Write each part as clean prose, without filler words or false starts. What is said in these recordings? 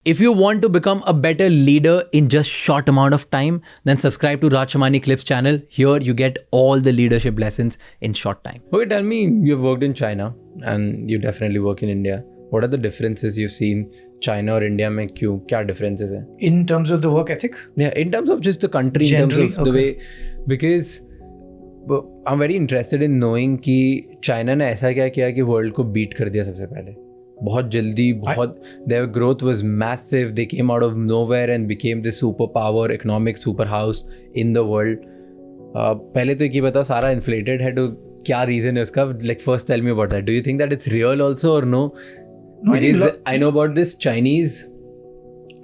If you want to become a better leader in just short amount of time, then subscribe to Raj Shamani Clips channel. Here you get all the leadership lessons in short time. Okay, tell me, you've worked in China and you definitely work in India. What are the differences you've seen China or India mein kyun? Kya differences hai? In terms of the work ethic? Yeah, in terms of just the country, generally, in terms of the way, because I'm very interested in knowing कि China ने ऐसा क्या किया कि world को beat कर दिया सबसे पहले. बहुत जल्दी, बहुत their growth was massive. They came out of nowhere and became this superpower, economic superhouse in the world. पहले तो ये बताओ सारा inflated है तो क्या reason है उसका? Like first tell me about that. Do you think that it's real also or no? No, I know about this Chinese.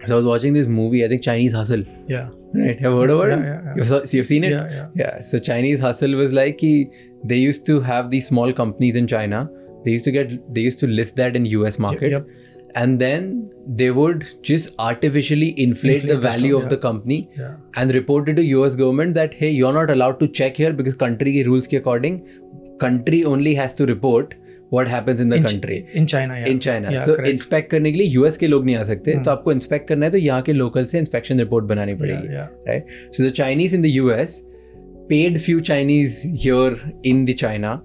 So I was watching this movie. I think Chinese Hustle. Yeah. Right. Have you heard about it? Yeah. You've seen it? Yeah. So Chinese Hustle was like they used to have these small companies in China. They used to list that in US market. Yep. And then they would just artificially inflate the value of the company and report it to US government that, hey, you're not allowed to check here because country ke rules ke according, country only has to report what happens in the country. In China, yeah. In China. Yeah, so correct. inspect करने के लिए US के लोग नहीं आ सकते. तो आपको inspect करना है तो यहाँ के local से inspection report बनानी पड़ेगी. Right? So the Chinese in the US paid few Chinese here in the China,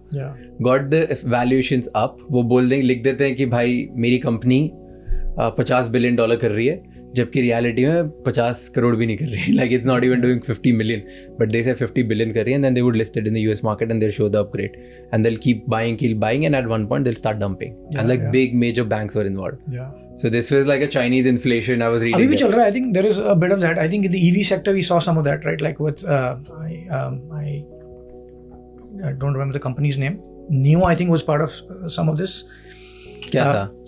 got the valuations up. वो बोल देंगे, लिख देते हैं कि भाई मेरी कंपनी $50 billion कर रही है, जबकि रियलिटी में 50 करोड़ भी नहीं कर रही. Like it's not even doing 50 million, but they say 50 billion कर रही है, and then they would list it in the US market and they'll show the upgrade, and they'll keep buying, and at one point they'll start dumping. And big major banks were involved. Yeah. So this was like a Chinese inflation. I was reading. अभी भी चल रहा है. I think there is a bit of that. I think in the EV sector we saw some of that, right? Like with I don't remember the company's name. Neo, I think, was part of some of this.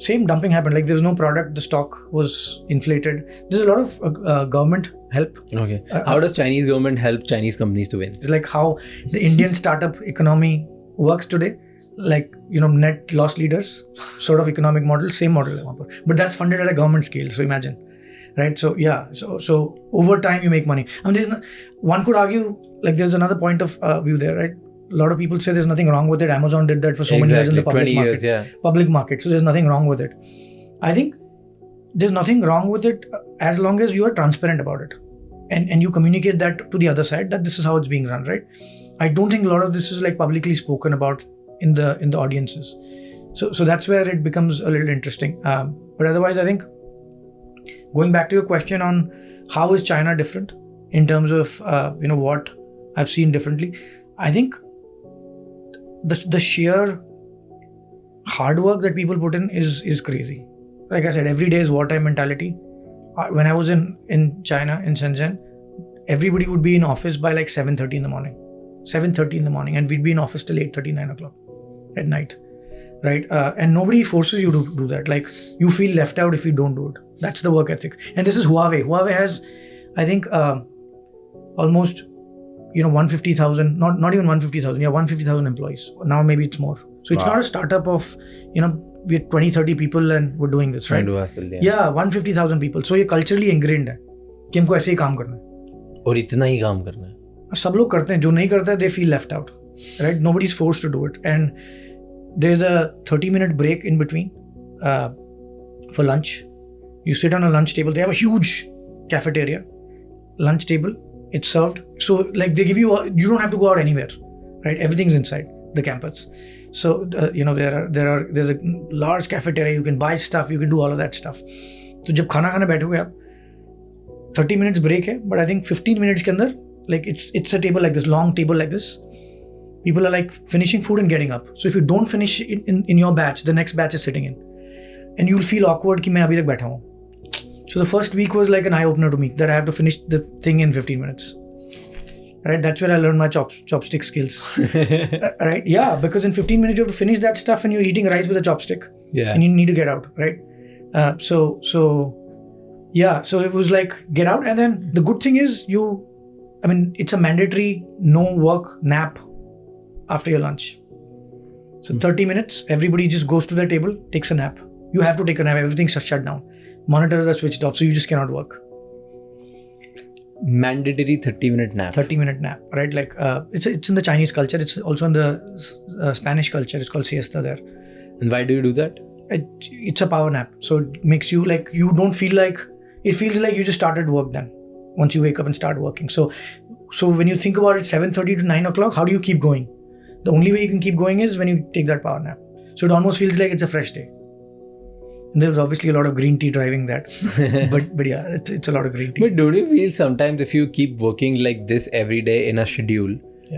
Same dumping happened. Like there was no product, the stock was inflated. There's a lot of government help. Okay. How does Chinese government help Chinese companies to win? It's like how the Indian startup economy works today. Like, net loss leaders sort of economic model, same model. But that's funded at a government scale. So imagine, right? So yeah, so over time you make money. I mean, one could argue, like there's another point of view there, right? A lot of people say there's nothing wrong with it. Amazon did that for so many years in the public market. Public market. So there's nothing wrong with it. I think there's nothing wrong with it as long as you are transparent about it. And you communicate that to the other side that this is how it's being run, right? I don't think a lot of this is like publicly spoken about in the audiences. So that's where it becomes a little interesting. But otherwise, I think going back to your question on how is China different in terms of what I've seen differently, I think the sheer hard work that people put in is crazy. Like I said, every day is wartime mentality. When I was in China, in Shenzhen, everybody would be in office by like 7:30 in the morning. 7:30 in the morning, and we'd be in office till 8:30, 9 o'clock at night, right? And nobody forces you to do that. Like you feel left out if you don't do it. That's the work ethic. And this is Huawei. Huawei has, I think, almost 150,000, not even 150,000, 150,000 employees. Now maybe it's more. So it's not a startup of, we're 20, 30 people and we're doing this, right? 150,000 people. So ये culturally ingrained है कि हमको ऐसे ही काम करना है. और इतना ही काम करना है. सब लोग करते हैं, जो नहीं करता है, they feel left out, right? Nobody's forced to do it. And there's a 30-minute break in between for lunch. You sit on a lunch table. They have a huge cafeteria, lunch table. It's served. So like they give you don't have to go out anywhere, right? Everything's inside the campus. So there's a large cafeteria. You can buy stuff. You can do all of that stuff. So जब खाना खाने बैठोगे आप, 30 minutes break है, but I think 15 minutes के अंदर, like it's a table like this, long table like this. People are like finishing food and getting up. So if you don't finish in your batch, the next batch is sitting in, and you'll feel awkward कि मैं अभी तक बैठा हूँ. So the first week was like an eye-opener to me that I have to finish the thing in 15 minutes. Right? That's where I learned my chopstick skills. Right? Yeah, because in 15 minutes you have to finish that stuff and you're eating rice with a chopstick. Yeah. And you need to get out, right? So it was like get out, and then the good thing is it's a mandatory no work nap after your lunch. So 30 minutes, everybody just goes to their table, takes a nap. You have to take a nap, everything's shut down. Monitors are switched off, so you just cannot work. Mandatory 30-minute nap. 30-minute nap, right? Like it's in the Chinese culture. It's also in the Spanish culture. It's called siesta there. And why do you do that? it's a power nap. So it makes you like, you don't feel like, it feels like you just started work then once you wake up and start working. So when you think about it, 7:30 to 9 o'clock, how do you keep going? The only way you can keep going is when you take that power nap. So it almost feels like it's a fresh day. And there's obviously a lot of green tea driving that. but yeah, it's a lot of green tea. But don't you feel sometimes if you keep working like this every day in a schedule,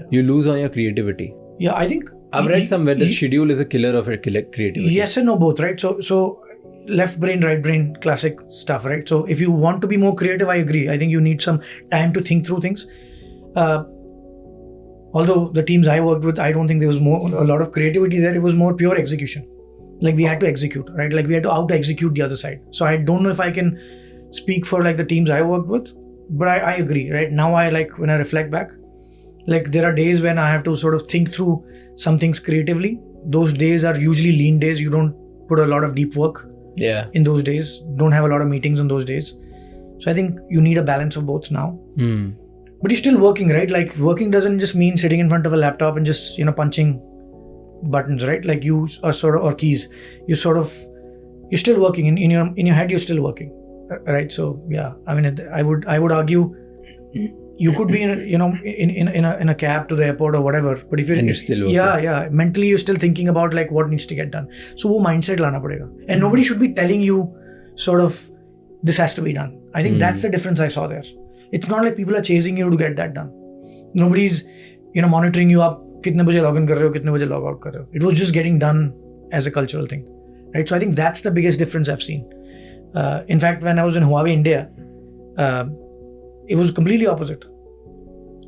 you lose on your creativity? Yeah, I think I've read somewhere that schedule is a killer of creativity. Yes and no, both, right? So left brain, right brain, classic stuff, right? So if you want to be more creative, I agree. I think you need some time to think through things. Although the teams I worked with, I don't think there was a lot of creativity there. It was more pure execution. Like we had to execute, right? Like we had to out-execute the other side. So I don't know if I can speak for like the teams I worked with, but I agree, right? Now when I reflect back, like there are days when I have to sort of think through some things creatively. Those days are usually lean days. You don't put a lot of deep work in those days. Don't have a lot of meetings on those days. So I think you need a balance of both now. But you're still working, right? Like working doesn't just mean sitting in front of a laptop and just, punching buttons, right? Like you are sort of, or keys, you're still working in your head, you're still working, right? So yeah, I mean, I would argue you could be in a cab to the airport or whatever, but if you're still working. Mentally you're still thinking about like what needs to get done. So wo mindset lana padega, and nobody should be telling you sort of this has to be done. I think that's the difference I saw there. It's not like people are chasing you to get that done. Nobody's monitoring you up. कितने बजे log in कर रहे हो, कितने बजे log out कर रहे हो. It was just getting done as a cultural thing, right? So I think that's the biggest difference I've seen. In fact, when I was in Huawei India, it was completely opposite,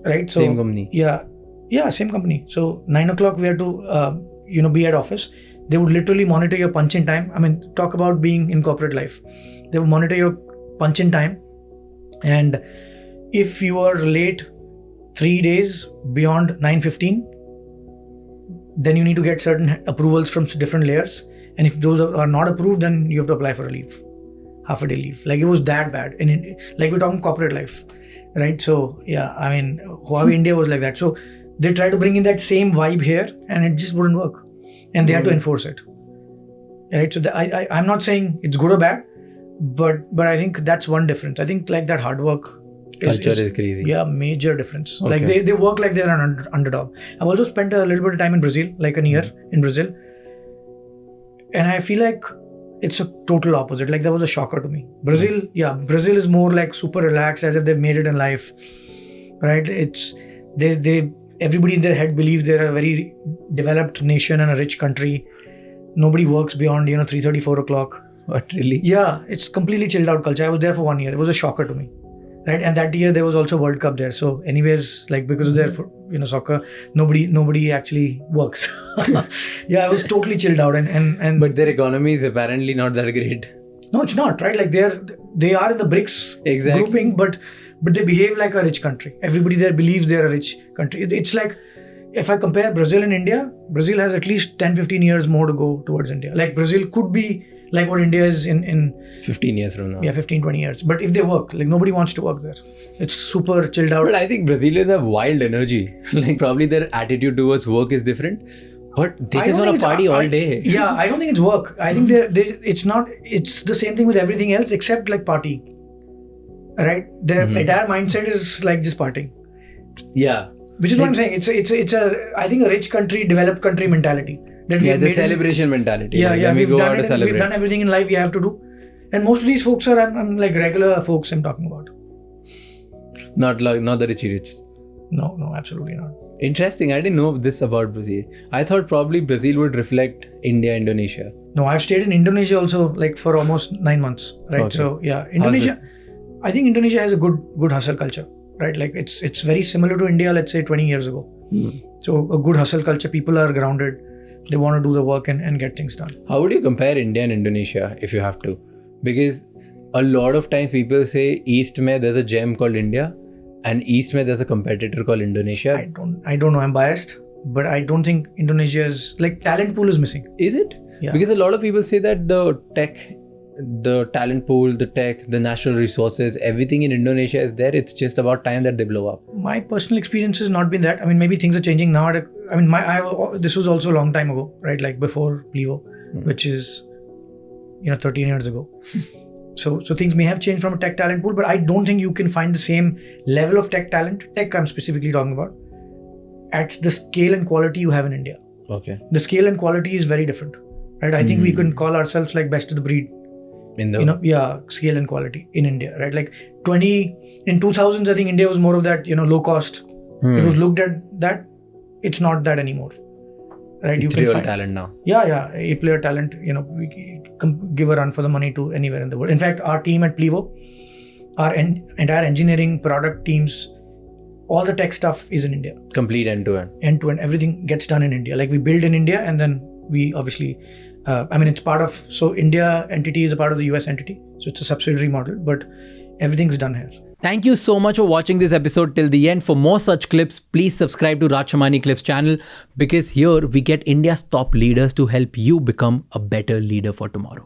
right? So same company. Yeah, same company. So 9 o'clock we had to be at office. They would literally monitor your punch in time. I mean, talk about being in corporate life. They would monitor your punch in time, and if you are late 3 days beyond 9:15, then you need to get certain approvals from different layers. And if those are not approved, then you have to apply for a leave, half a day leave. Like it was that bad. And like we're talking corporate life, right? So yeah, I mean, Huawei India was like that. So they tried to bring in that same vibe here and it just wouldn't work. And they had to enforce it, right? So I'm not saying it's good or bad, but I think that's one difference. I think like that hard work culture is crazy. Yeah, major difference. Okay. Like they work like they're an underdog. I've also spent a little bit of time in Brazil, like a year in Brazil. And I feel like it's a total opposite. Like that was a shocker to me. Brazil is more like super relaxed, as if they've made it in life, right? It's everybody in their head believes they're a very developed nation and a rich country. Nobody works beyond 3:30, 4 o'clock. What, really? Yeah, it's completely chilled out culture. I was there for 1 year. It was a shocker to me. Right, and that year there was also World Cup there. So, anyways, like because of their soccer, nobody actually works. Yeah, I was totally chilled out, and but their economy is apparently not that great. No, it's not, right? Like they are in the BRICS grouping, but they behave like a rich country. Everybody there believes they're a rich country. It's like if I compare Brazil and India, Brazil has at least 10-15 years more to go towards India. Like Brazil could be like what India is in 15 years from now. Yeah, 15-20 years. But if they work, like nobody wants to work there. It's super chilled out. But I think Brazilians have wild energy. Like probably their attitude towards work is different. But they just want to party all day. Yeah, I don't think it's work. I think it's not. It's the same thing with everything else except like party. Right? Their entire mindset is like just partying. Yeah. Which is what I'm saying. It's I think a rich country, developed country mentality. The celebration mentality. Yeah. We've done everything in life we have to do. And most of these folks are I'm like regular folks I'm talking about. Not the rich. No, absolutely not. Interesting. I didn't know this about Brazil. I thought probably Brazil would reflect India, Indonesia. No, I've stayed in Indonesia also like for almost 9 months. Right. Okay. So yeah, Indonesia. I think Indonesia has a good hustle culture. Right. Like it's very similar to India, let's say 20 years ago. So a good hustle culture. People are grounded. They want to do the work and get things done. How would you compare India and Indonesia if you have to? Because a lot of times people say East mein there's a gem called India and East mein there's a competitor called Indonesia. I don't know. I'm biased, but I don't think Indonesia is like talent pool is missing. Is it? Yeah. Because a lot of people say that the talent pool, the tech, the natural resources, everything in Indonesia is there. It's just about time that they blow up. My personal experience has not been that. I mean, maybe things are changing now. I mean, this was also a long time ago, right? Like before Plivo, which is 13 years ago. So things may have changed from a tech talent pool, but I don't think you can find the same level of tech talent, tech I'm specifically talking about, at the scale and quality you have in India. Okay. The scale and quality is very different, right? I think we can call ourselves like best of the breed. In the Scale and quality in India, right? Like in 2000s, I think India was more of that, low cost. It was looked at that. It's not that anymore, right? It's real talent now. Yeah, A-player talent. We can give a run for the money to anywhere in the world. In fact, our team at Plivo, our entire engineering product teams, all the tech stuff is in India. Complete end-to-end. End-to-end, everything gets done in India. Like we build in India, and then we obviously, it's part of, so India entity is a part of the US entity. So it's a subsidiary model, but everything's done here. Thank you so much for watching this episode till the end. For more such clips, please subscribe to Raj Shamani Clips channel, because here we get India's top leaders to help you become a better leader for tomorrow.